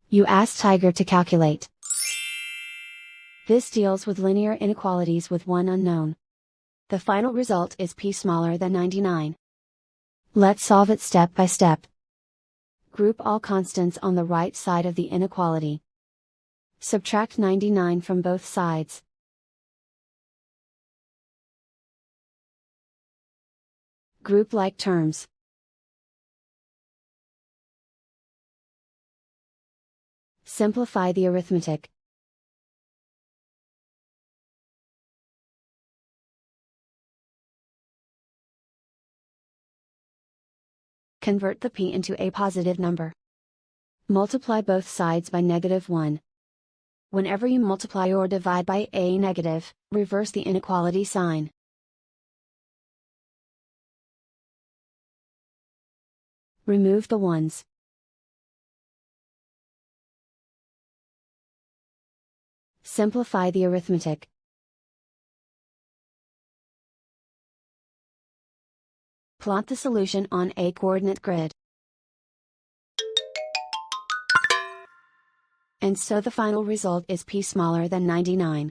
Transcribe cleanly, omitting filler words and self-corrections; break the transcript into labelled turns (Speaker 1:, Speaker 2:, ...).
Speaker 1: You ask Tiger to calculate. This deals with linear inequalities with one unknown. The final result is p smaller than 99. Let's solve it step by step. Group all constants on the right side of the inequality. Subtract 99 from both sides. Group like terms. Simplify the arithmetic. Convert the p into a positive number. Multiply both sides by -1. Whenever you multiply or divide by a negative, reverse the inequality sign. Remove the ones. Simplify the arithmetic. Plot the solution on a coordinate grid. And so the final result is p smaller than 99.